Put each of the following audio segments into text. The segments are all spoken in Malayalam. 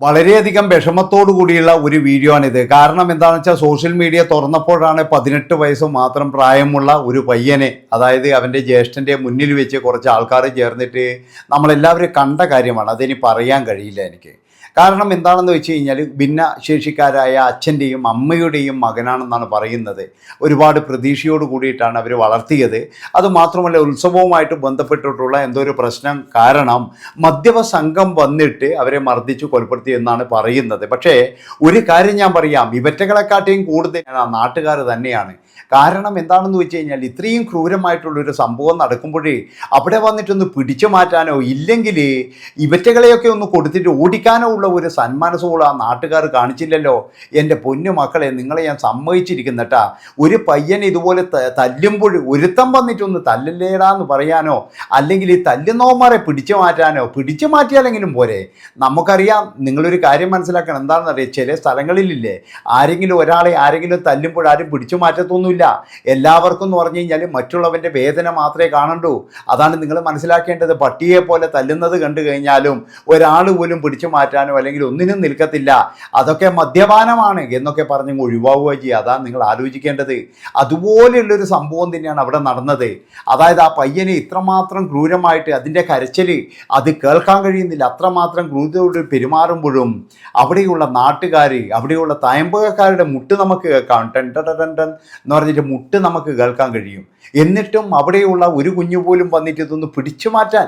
വളരെയധികം വിഷമത്തോടു കൂടിയുള്ള ഒരു വീഡിയോ ആണിത്. കാരണം എന്താണെന്ന് വെച്ചാൽ സോഷ്യൽ മീഡിയ തുറന്നപ്പോഴാണ് 18 വയസ്സ് മാത്രം പ്രായമുള്ള ഒരു പയ്യനെ, അതായത് അവൻ്റെ ജ്യേഷ്ഠൻ്റെ മുന്നിൽ വെച്ച് കുറച്ച് ആൾക്കാർ ചേർന്നിട്ട് നമ്മളെല്ലാവരും കണ്ട കാര്യമാണ്. അതിനി പറയാൻ കഴിയില്ല എനിക്ക്. കാരണം എന്താണെന്ന് വെച്ച് കഴിഞ്ഞാൽ ഭിന്നശേഷിക്കാരായ അച്ഛൻ്റെയും അമ്മയുടെയും മകനാണെന്നാണ് പറയുന്നത്. ഒരുപാട് പ്രതീക്ഷയോട് കൂടിയിട്ടാണ് അവർ വളർത്തിയത്. അതുമാത്രമല്ല, ഉത്സവവുമായിട്ട് ബന്ധപ്പെട്ടിട്ടുള്ള എന്തോ ഒരു പ്രശ്നം കാരണം മദ്യപ സംഘം വന്നിട്ട് അവരെ മർദ്ദിച്ചു കൊലപ്പെടുത്തി എന്നാണ് പറയുന്നത്. പക്ഷേ ഒരു കാര്യം ഞാൻ പറയാം, ഇവറ്റകളെക്കാട്ടിയും കൂടുതൽ നാട്ടുകാർ തന്നെയാണ്. കാരണം എന്താണെന്ന് വെച്ച് കഴിഞ്ഞാൽ ഇത്രയും ക്രൂരമായിട്ടുള്ളൊരു സംഭവം നടക്കുമ്പോഴേ അവിടെ വന്നിട്ടൊന്ന് പിടിച്ചു മാറ്റാനോ ഇല്ലെങ്കിൽ ഇവറ്റകളെയൊക്കെ ഒന്ന് കൊടുത്തിട്ട് ഓടിക്കാനോ ഉള്ള ഒരു സന്മനസ്സോളം ആ നാട്ടുകാർ കാണിച്ചില്ലല്ലോ. എൻ്റെ പൊന്നു മക്കളെ, നിങ്ങളെ ഞാൻ സമ്മതിച്ചിരിക്കുന്നട്ടാ. ഒരു പയ്യൻ ഇതുപോലെ തല്ലുമ്പോൾ ഒരുത്തം വന്നിട്ടൊന്ന് തല്ലല്ലേടാന്ന് പറയാനോ അല്ലെങ്കിൽ ഈ തല്ലുന്നവന്മാരെ പിടിച്ചു മാറ്റിയാലെങ്കിലും പോരെ. നമുക്കറിയാം, നിങ്ങളൊരു കാര്യം മനസ്സിലാക്കണം. എന്താണെന്നറിയാം, ചില സ്ഥലങ്ങളിലില്ലേ ആരെങ്കിലും ഒരാളെ തല്ലുമ്പോൾ ആരും പിടിച്ചു മാറ്റത്തൊന്നുമില്ല. എല്ലാവർക്കും എന്ന് പറഞ്ഞു കഴിഞ്ഞാൽ മറ്റുള്ളവൻ്റെ വേദന മാത്രമേ കാണണ്ടൂ. അതാണ് നിങ്ങൾ മനസ്സിലാക്കേണ്ടത്. പട്ടിയെ പോലെ തല്ലുന്നത് കണ്ടു കഴിഞ്ഞാലും ഒരാൾ പോലും പിടിച്ചു മാറ്റാനോ അല്ലെങ്കിൽ ഒന്നിനും നിൽക്കത്തില്ല. അതൊക്കെ മദ്യപാനമാണ് എന്നൊക്കെ പറഞ്ഞ് ഒഴിവാവുക ചെയ്യുക. അതാണ് നിങ്ങൾ ആലോചിക്കേണ്ടത്. അതുപോലെയുള്ളൊരു സംഭവം തന്നെയാണ് അവിടെ നടന്നത്. അതായത് ആ പയ്യനെ ഇത്രമാത്രം ക്രൂരമായിട്ട് അതിൻ്റെ കരച്ചിൽ അത് കേൾക്കാൻ കഴിയുന്നില്ല. അത്രമാത്രം ക്രൂരതയോട് പെരുമാറുമ്പോഴും അവിടെയുള്ള നാട്ടുകാർ, അവിടെയുള്ള തയമ്പകക്കാരുടെ മുട്ട് നമുക്ക് കേൾക്കാം. ടൻ ടൻ ടൻ ടൻ എന്ന് പറഞ്ഞിട്ട് മുട്ട് നമുക്ക് കേൾക്കാൻ കഴിയും. എന്നിട്ടും അവിടെയുള്ള ഒരു കുഞ്ഞു പോലും വന്നിട്ട് ഇതൊന്ന് പിടിച്ചു മാറ്റാൻ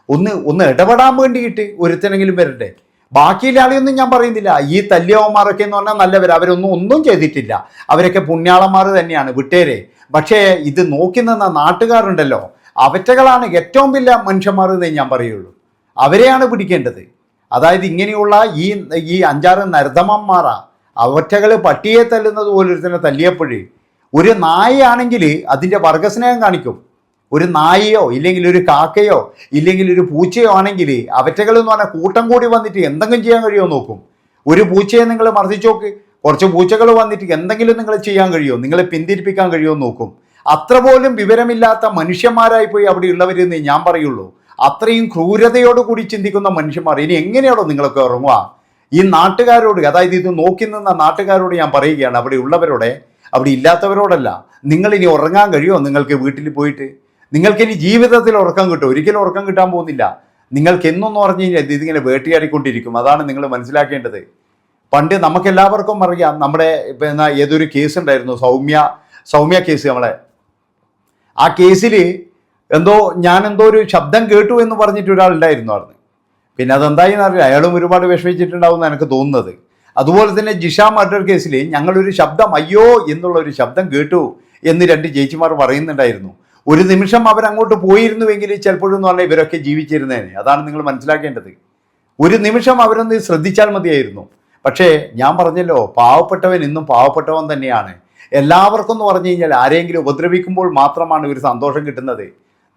ഒന്ന് ഇടപെടാൻ വേണ്ടിയിട്ട് ഒരുത്തനെങ്കിലും വരട്ടെ. ബാക്കിയുള്ള ആളെയൊന്നും ഞാൻ പറയുന്നില്ല. ഈ തല്ലിയവന്മാരൊക്കെ എന്ന് പറഞ്ഞാൽ നല്ലവർ, ഒന്നും ചെയ്തിട്ടില്ല. അവരൊക്കെ പുണ്യാളന്മാർ തന്നെയാണ്, വിട്ടേരെ. പക്ഷേ ഇത് നോക്കി നിന്ന നാട്ടുകാരുണ്ടല്ലോ, അവറ്റകളാണ് ഏറ്റവും വലിയ മനുഷ്യന്മാർ എന്നേ ഞാൻ പറയുള്ളൂ. അവരെയാണ് പിടിക്കേണ്ടത്. അതായത് ഇങ്ങനെയുള്ള ഈ 5-6 നർദ്ദമന്മാരാ അവറ്റകൾ പട്ടിയെ തല്ലുന്നത് പോലെ ഒരുത്തനെ തല്ലിയപ്പോഴേ. ഒരു നായയാണെങ്കിൽ അതിൻ്റെ വർഗസ്നേഹം കാണിക്കും. ഒരു നായയോ ഇല്ലെങ്കിൽ ഒരു കാക്കയോ ഇല്ലെങ്കിൽ ഒരു പൂച്ചയോ ആണെങ്കിൽ അവറ്റകൾ എന്ന് പറഞ്ഞാൽ കൂട്ടം കൂടി വന്നിട്ട് എന്തെങ്കിലും ചെയ്യാൻ കഴിയുമോ നോക്കും. ഒരു പൂച്ചയെ നിങ്ങൾ മർദ്ദിച്ചു നോക്ക്, കുറച്ച് പൂച്ചകൾ വന്നിട്ട് എന്തെങ്കിലും നിങ്ങൾ ചെയ്യാൻ കഴിയുമോ, നിങ്ങളെ പിന്തിരിപ്പിക്കാൻ കഴിയുമോ നോക്കും. അത്ര പോലും വിവരമില്ലാത്ത മനുഷ്യന്മാരായി പോയി അവിടെ ഉള്ളവരെന്ന് ഞാൻ പറയുള്ളൂ. അത്രയും ക്രൂരതയോട് കൂടി ചിന്തിക്കുന്ന മനുഷ്യന്മാർ. ഇനി എങ്ങനെയാണോ നിങ്ങളൊക്കെ ഉറങ്ങുക? ഈ നാട്ടുകാരോട്, അതായത് ഇത് നോക്കി നിന്ന നാട്ടുകാരോട് ഞാൻ പറയുകയാണ്, അവിടെ ഉള്ളവരോടെ, അവിടെ ഇല്ലാത്തവരോടല്ല. നിങ്ങളിനി ഉറങ്ങാൻ കഴിയുമോ? നിങ്ങൾക്ക് വീട്ടിൽ പോയിട്ട് നിങ്ങൾക്കിനി ജീവിതത്തിൽ ഉറക്കം കിട്ടും? ഒരിക്കലും ഉറക്കം കിട്ടാൻ പോകുന്നില്ല. നിങ്ങൾക്ക് എന്നൊന്ന് പറഞ്ഞു കഴിഞ്ഞാൽ ഇതിങ്ങനെ വേട്ടയാടിക്കൊണ്ടിരിക്കും. അതാണ് നിങ്ങൾ മനസ്സിലാക്കേണ്ടത്. പണ്ട് നമുക്കെല്ലാവർക്കും അറിയാം, നമ്മുടെ പിന്നെ ഏതൊരു കേസ് ഉണ്ടായിരുന്നു, സൗമ്യ കേസ്. നമ്മളെ ആ കേസിൽ ഞാനെന്തോ ഒരു ശബ്ദം കേട്ടു എന്ന് പറഞ്ഞിട്ട് ഒരാളുണ്ടായിരുന്നു അവിടെ. പിന്നെ അതെന്തായെന്ന് അറിയില്ല, അയാളും ഒരുപാട് വിഷമിച്ചിട്ടുണ്ടാവും എന്ന് എനിക്ക് തോന്നുന്നത്. അതുപോലെ തന്നെ ജിഷ മർഡർ കേസിൽ ഞങ്ങളൊരു ശബ്ദം, അയ്യോ എന്നുള്ളൊരു ശബ്ദം കേട്ടു എന്ന് 2 ചേച്ചിമാർ പറയുന്നുണ്ടായിരുന്നു. ഒരു നിമിഷം അവരങ്ങോട്ട് പോയിരുന്നുവെങ്കിൽ ചിലപ്പോഴെന്ന് പറഞ്ഞാൽ ഇവരൊക്കെ ജീവിച്ചിരുന്നേനെ. അതാണ് നിങ്ങൾ മനസ്സിലാക്കേണ്ടത്. ഒരു നിമിഷം അവരൊന്ന് ശ്രദ്ധിച്ചാൽ മതിയായിരുന്നു. പക്ഷേ ഞാൻ പറഞ്ഞല്ലോ, പാവപ്പെട്ടവൻ ഇന്നും പാവപ്പെട്ടവൻ തന്നെയാണ്. എല്ലാവർക്കും എന്ന് പറഞ്ഞു കഴിഞ്ഞാൽ ആരെങ്കിലും ഉപദ്രവിക്കുമ്പോൾ മാത്രമാണ് ഒരു സന്തോഷം കിട്ടുന്നത്.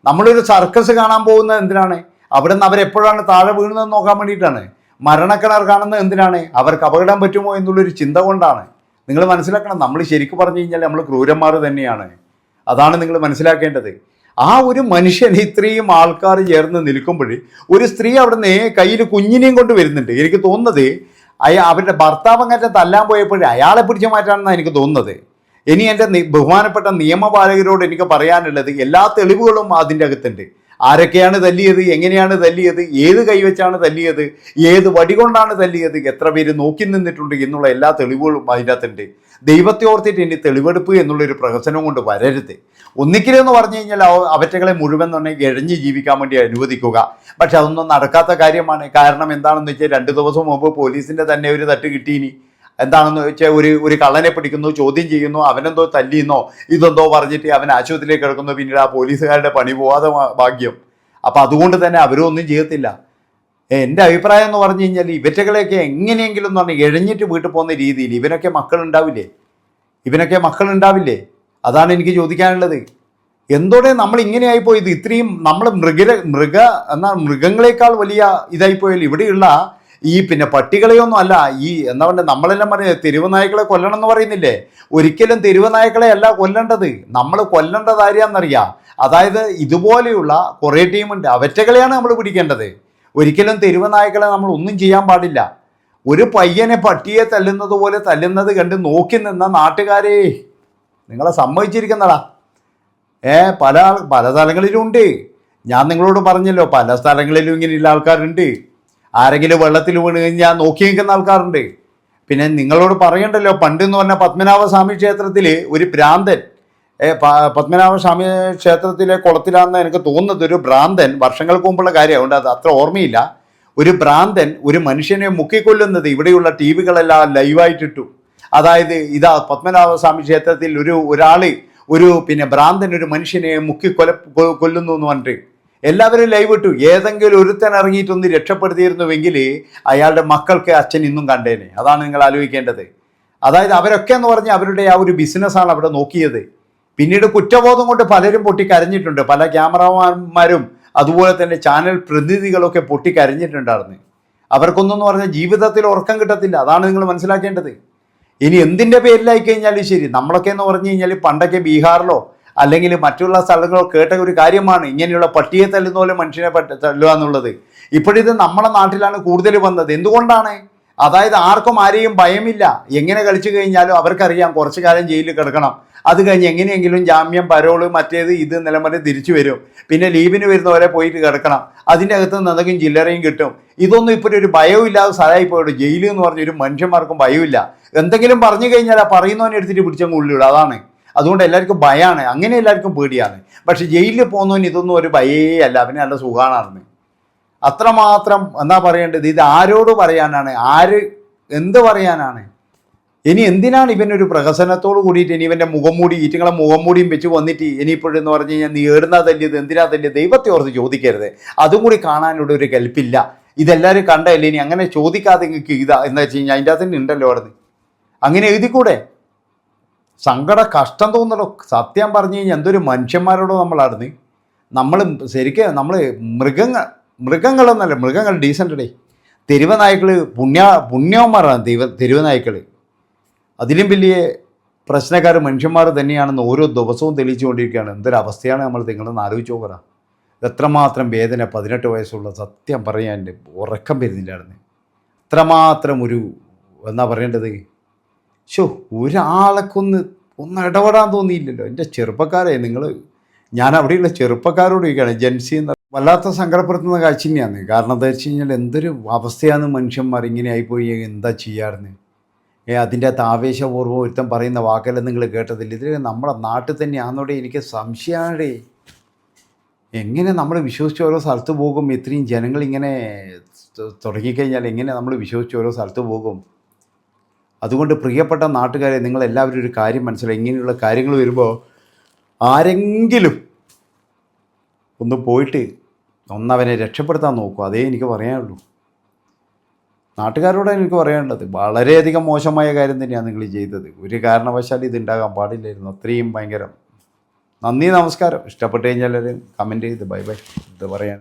നമ്മളൊരു സർക്കസ് കാണാൻ പോകുന്നത് എന്തിനാണ്? അവിടെ നിന്ന് അവരെപ്പോഴാണ് താഴെ വീഴുന്നതെന്ന് നോക്കാൻ വേണ്ടിയിട്ടാണ്. മരണക്കിണർ കാണുന്നത് എന്തിനാണ്? അവർക്ക് അപകടം പറ്റുമോ എന്നുള്ളൊരു ചിന്ത കൊണ്ടാണ്. നിങ്ങൾ മനസ്സിലാക്കണം, നമ്മൾ ശരിക്കും പറഞ്ഞു കഴിഞ്ഞാൽ നമ്മൾ ക്രൂരന്മാർ തന്നെയാണ്. അതാണ് നിങ്ങൾ മനസ്സിലാക്കേണ്ടത്. ആ ഒരു മനുഷ്യൻ ഇത്രയും ആൾക്കാർ ചേർന്ന് നിൽക്കുമ്പോൾ ഒരു സ്ത്രീ അവിടെ നിന്ന് കയ്യിൽ കുഞ്ഞിനെയും കൊണ്ട് വരുന്നുണ്ട്. എനിക്ക് തോന്നുന്നത് അവരുടെ ഭർത്താവ് അങ്ങനെ തല്ലാൻ പോയപ്പോഴേ അയാളെ പിടിച്ചു മാറ്റാണെന്നാണ് എനിക്ക് തോന്നുന്നത്. ഇനി എൻ്റെ ബഹുമാനപ്പെട്ട നിയമപാലകരോട് എനിക്ക് പറയാനുള്ളത്, എല്ലാ തെളിവുകളും അതിൻ്റെ അകത്തുണ്ട്. ആരൊക്കെയാണ് തല്ലിയത്, എങ്ങനെയാണ് തല്ലിയത്, ഏത് കൈവച്ചാണ് തല്ലിയത്, ഏത് വടി കൊണ്ടാണ് തല്ലിയത്, എത്ര പേര് നോക്കി നിന്നിട്ടുണ്ട് എന്നുള്ള എല്ലാ തെളിവുകളും അതിൻ്റെ അകത്തുണ്ട്. ദൈവത്തെ ഓർത്തിട്ട് ഇനി തെളിവെടുപ്പ് എന്നുള്ളൊരു പ്രഹസനം കൊണ്ട് വരരുത്. ഒന്നിക്കലെന്ന് പറഞ്ഞു കഴിഞ്ഞാൽ അവറ്റകളെ മുഴുവൻ തന്നെ ഇഴഞ്ഞ് ജീവിക്കാൻ വേണ്ടി അനുവദിക്കുക. പക്ഷെ അതൊന്നും നടക്കാത്ത കാര്യമാണ്. കാരണം എന്താണെന്ന് വെച്ചാൽ 2 ദിവസം മുമ്പ് പോലീസിൻ്റെ തന്നെ ഒരു തട്ട് കിട്ടിയിനി. എന്താണെന്ന് വെച്ചാൽ ഒരു കള്ളനെ പിടിക്കുന്നു, ചോദ്യം ചെയ്യുന്നു, അവനെന്തോ തല്ലിയെന്നോ ഇതെന്തോ പറഞ്ഞിട്ട് അവൻ ആശുപത്രിയിലേക്ക് കിടക്കുന്നു. പിന്നീട് ആ പോലീസുകാരുടെ പണി പോവാതെ ഭാഗ്യം. അപ്പം അതുകൊണ്ട് തന്നെ അവരും ഒന്നും ചെയ്യത്തില്ല. എൻ്റെ അഭിപ്രായം എന്ന് പറഞ്ഞു കഴിഞ്ഞാൽ ഇവറ്റകളെയൊക്കെ എങ്ങനെയെങ്കിലും എന്ന് പറഞ്ഞാൽ ഇഴഞ്ഞിട്ട് വീട്ടിൽ പോകുന്ന രീതിയിൽ ഇവനൊക്കെ മക്കളുണ്ടാവില്ലേ? അതാണ് എനിക്ക് ചോദിക്കാനുള്ളത്. എന്തോടെ നമ്മൾ ഇങ്ങനെയായിപ്പോയത്? ഇത്രയും നമ്മൾ മൃഗങ്ങളെക്കാൾ വലിയ ഇതായിപ്പോയാൽ ഇവിടെയുള്ള പിന്നെ പട്ടികളെയൊന്നും അല്ല, എന്താ പറയുക, നമ്മളെല്ലാം പറയുന്നത് തെരുവ് നായ്ക്കളെ കൊല്ലണം എന്ന് പറയുന്നില്ലേ? ഒരിക്കലും തെരുവ് നായ്ക്കളെ അല്ല കൊല്ലേണ്ടത്. നമ്മൾ കൊല്ലേണ്ടത് ആരെയാണെന്നറിയാം. അതായത് ഇതുപോലെയുള്ള കുറേ ടീമുണ്ട്, അവറ്റകളെയാണ് നമ്മൾ പിടിക്കേണ്ടത്. ഒരിക്കലും തെരുവ് നായ്ക്കളെ നമ്മൾ ഒന്നും ചെയ്യാൻ പാടില്ല. ഒരു പയ്യനെ പട്ടിയെ തല്ലുന്നത് പോലെ തല്ലുന്നത് കണ്ട് നോക്കി നിന്ന നാട്ടുകാരെ നിങ്ങളെ സമ്മതിച്ചിരിക്കുന്നടാ. പല സ്ഥലങ്ങളിലും ഉണ്ട്. ഞാൻ നിങ്ങളോട് പറഞ്ഞല്ലോ, പല സ്ഥലങ്ങളിലും ഇങ്ങനെയുള്ള ആൾക്കാരുണ്ട്. ആരെങ്കിലും വെള്ളത്തിൽ വീണ് കഴിഞ്ഞാൽ നോക്കി നിൽക്കുന്ന ആൾക്കാരുണ്ട്. പിന്നെ നിങ്ങളോട് പറയണ്ടല്ലോ, പണ്ടെന്ന് പറഞ്ഞാൽ പത്മനാഭസ്വാമി ക്ഷേത്രത്തിൽ ഒരു ഭ്രാന്തൻ, പത്മനാഭസ്വാമി ക്ഷേത്രത്തിലെ കുളത്തിലാണെന്ന് എനിക്ക് തോന്നുന്നത്, ഒരു ഭ്രാന്തൻ, വർഷങ്ങൾക്ക് മുമ്പുള്ള കാര്യമുണ്ട്, അത് അത്ര ഓർമ്മയില്ല, ഒരു ഭ്രാന്തൻ ഒരു മനുഷ്യനെ മുക്കിക്കൊല്ലുന്നത് ഇവിടെയുള്ള ടി വികളെല്ലാം ലൈവായിട്ടിട്ടു. അതായത് ഇതാ പത്മനാഭസ്വാമി ക്ഷേത്രത്തിൽ ഒരാൾ ഭ്രാന്തൻ ഒരു മനുഷ്യനെ കൊല്ലുന്നു എന്ന് പറഞ്ഞിട്ട് എല്ലാവരും ലൈവ് ഇട്ടു. ഏതെങ്കിലും ഒരുത്തൻ ഇറങ്ങിയിട്ടൊന്ന് രക്ഷപ്പെടുത്തിയിരുന്നുവെങ്കിൽ അയാളുടെ മക്കൾക്ക് അച്ഛൻ ഇന്നും കണ്ടേനെ. അതാണ് നിങ്ങൾ ആലോചിക്കേണ്ടത്. അതായത് അവരൊക്കെ എന്ന് പറഞ്ഞാൽ അവരുടെ ആ ഒരു ബിസിനസ്സാണ് അവിടെ നോക്കിയത്. പിന്നീട് കുറ്റബോധം കൊണ്ട് പലരും പൊട്ടിക്കരഞ്ഞിട്ടുണ്ട്. പല ക്യാമറമാന്മാരും അതുപോലെ തന്നെ ചാനൽ പ്രതിനിധികളൊക്കെ പൊട്ടിക്കരഞ്ഞിട്ടുണ്ടായിരുന്നു. അവർക്കൊന്നെന്ന് പറഞ്ഞാൽ ജീവിതത്തിൽ ഉറക്കം കിട്ടത്തില്ല. അതാണ് നിങ്ങൾ മനസ്സിലാക്കേണ്ടത്. ഇനി എന്തിൻ്റെ പേരിലായി കഴിഞ്ഞാലും ശരി, നമ്മളൊക്കെ എന്ന് പറഞ്ഞു കഴിഞ്ഞാൽ പണ്ടൊക്കെ ബീഹാറിലോ അല്ലെങ്കിൽ മറ്റുള്ള സ്ഥലങ്ങളോ കേട്ട ഒരു കാര്യമാണ് ഇങ്ങനെയുള്ള പട്ടിയെ തല്ലുന്ന പോലെ മനുഷ്യനെ തല്ലുക എന്നുള്ളത്. ഇപ്പോഴിത് നമ്മുടെ നാട്ടിലാണ് കൂടുതൽ വന്നത്. എന്തുകൊണ്ടാണ്? അതായത് ആർക്കും ആരെയും ഭയമില്ല. എങ്ങനെ കളിച്ചു കഴിഞ്ഞാലും അവർക്കറിയാം കുറച്ചു കാലം ജയിലിൽ കിടക്കണം, അത് കഴിഞ്ഞ് എങ്ങനെയെങ്കിലും ജാമ്യം, പരോള്, മറ്റേത് ഇത് നിലമറി തിരിച്ചു വരും, പിന്നെ ലീവിന് വരുന്നവരെ പോയിട്ട് കിടക്കണം, അതിൻ്റെ അകത്ത് നിന്ന് എന്തെങ്കിലും ചില്ലറയും കിട്ടും. ഇതൊന്നും ഇപ്പോൾ ഒരു ഭയവും ഇല്ലാതെ സ്ഥലമായി പോയിട്ട് ജയിൽ എന്ന് പറഞ്ഞ ഒരു മനുഷ്യന്മാർക്കും ഭയമില്ല. എന്തെങ്കിലും പറഞ്ഞു കഴിഞ്ഞാൽ ആ പറയുന്നവനെ എടുത്തിട്ട് പിടിച്ചങ്ങ് ഉള്ളിടും. അതാണ്. അതുകൊണ്ട് എല്ലാവർക്കും ഭയമാണ്, അങ്ങനെ എല്ലാവർക്കും പേടിയാണ്. പക്ഷെ ജയിലിൽ പോകുന്നവന് ഇതൊന്നും ഒരു ഭയേ അല്ല, അവന് നല്ല സുഖാണെന്ന്. അത്രമാത്രം എന്താ പറയേണ്ടത്. ഇത് ആരോട് പറയാനാണ്? എന്ത് പറയാനാണ്? ഇനി എന്തിനാണ് ഇവനൊരു പ്രഹസനത്തോട് കൂടിയിട്ട് ഇനി ഇവൻ്റെ മുഖംമൂടി, ഈറ്റുങ്ങളെ മുഖംമൂടിയും വെച്ച് വന്നിട്ട് ഇനിയിപ്പോഴെന്ന് പറഞ്ഞു കഴിഞ്ഞാൽ നീ ഏടുന്നാ തല്ലിയത്, എന്തിനാ തല്ലിയത്, ദൈവത്തെ ഓർത്ത് ചോദിക്കരുത്. അതും കൂടി കാണാനുള്ള ഒരു കൽപ്പില്ല. ഇതെല്ലാവരും കണ്ടല്ലേ, ഇനി അങ്ങനെ ചോദിക്കാതെ നിങ്ങൾക്ക് ഇതാ എന്താ വെച്ച് കഴിഞ്ഞാൽ അതിൻ്റെ അകത്ത് തന്നെ ഉണ്ടല്ലോ അവിടെ നിന്ന് അങ്ങനെ എഴുതിക്കൂടെ? കഷ്ടം തോന്നലോ. സത്യം പറഞ്ഞു കഴിഞ്ഞാൽ എന്തൊരു മനുഷ്യന്മാരോടോ നമ്മളാടുന്ന്. ശരിക്കും നമ്മൾ മൃഗങ്ങളൊന്നല്ല, മൃഗങ്ങൾ ഡീസൻ്റ്. തെരുവ് നായ്ക്കൾ പുണ്യവന്മാരാണ് തെരുവ് നായ്ക്കൾ. അതിലും വലിയ പ്രശ്നക്കാർ മനുഷ്യന്മാർ തന്നെയാണെന്ന് ഓരോ ദിവസവും തെളിയിച്ചുകൊണ്ടിരിക്കുകയാണ്. എന്തൊരവസ്ഥയാണ് നിങ്ങളൊന്ന് ആലോചിച്ച് നോക്കറ. എത്രമാത്രം വേദന. 18 വയസ്സുള്ള, സത്യം പറയാൻ ഉറക്കം വരുന്നില്ലായിരുന്നു. എത്രമാത്രം എന്നാ പറയേണ്ടത്, ഒരാളൊക്കെ ഒന്ന് ഇടപെടാൻ തോന്നിയില്ലല്ലോ. എൻ്റെ ചെറുപ്പക്കാരെ ഞാൻ അവിടെയുള്ള ചെറുപ്പക്കാരോട് ചോദിക്കുകയാണ്, ജെൻസി എന്ന് വല്ലാത്ത സങ്കടപ്പെടുത്തുന്ന കാഴ്ച തന്നെയാണ്. കാരണം എന്താ വെച്ച് കഴിഞ്ഞാൽ എന്തൊരു അവസ്ഥയാണ് മനുഷ്യന്മാർ ഇങ്ങനെ ആയിപ്പോയി. എന്താ ചെയ്യാറുണ്ട്? അതിൻ്റെ അകത്ത് ആവേശപൂർവ്വം ഒരുത്തം പറയുന്ന വാക്കെല്ലാം നിങ്ങൾ കേട്ടതില്ല. ഇതിൽ നമ്മുടെ നാട്ടിൽ തന്നെയാണെന്നോടെ എനിക്ക് സംശയമാണ്. എങ്ങനെ നമ്മൾ വിശ്വസിച്ച് ഓരോ സ്ഥലത്ത് പോകും? ഇത്രയും ജനങ്ങളിങ്ങനെ തുടങ്ങിക്കഴിഞ്ഞാൽ എങ്ങനെ നമ്മൾ വിശ്വസിച്ച് ഓരോ സ്ഥലത്ത് പോകും? അതുകൊണ്ട് പ്രിയപ്പെട്ട നാട്ടുകാരെ, നിങ്ങളെല്ലാവരും ഒരു കാര്യം മനസ്സിലായി. ഇങ്ങനെയുള്ള കാര്യങ്ങൾ വരുമ്പോൾ ആരെങ്കിലും ഒന്ന് പോയിട്ട് ഒന്നവനെ രക്ഷപ്പെടുത്താൻ നോക്കും. അതേ എനിക്ക് പറയാനുള്ളൂ. നാട്ടുകാരോടാണ് എനിക്ക് പറയാനുള്ളത്. വളരെയധികം മോശമായ കാര്യം തന്നെയാണ് നിങ്ങൾ ചെയ്തത്. ഒരു കാരണവശാലും ഇത് ഉണ്ടാകാൻ പാടില്ലായിരുന്നു. അത്രയും ഭയങ്കരം. നന്ദി, നമസ്കാരം. ഇഷ്ടപ്പെട്ട് കഴിഞ്ഞാൽ കമൻറ്റ് ചെയ്ത് ബൈ ഇത് പറയാൻ.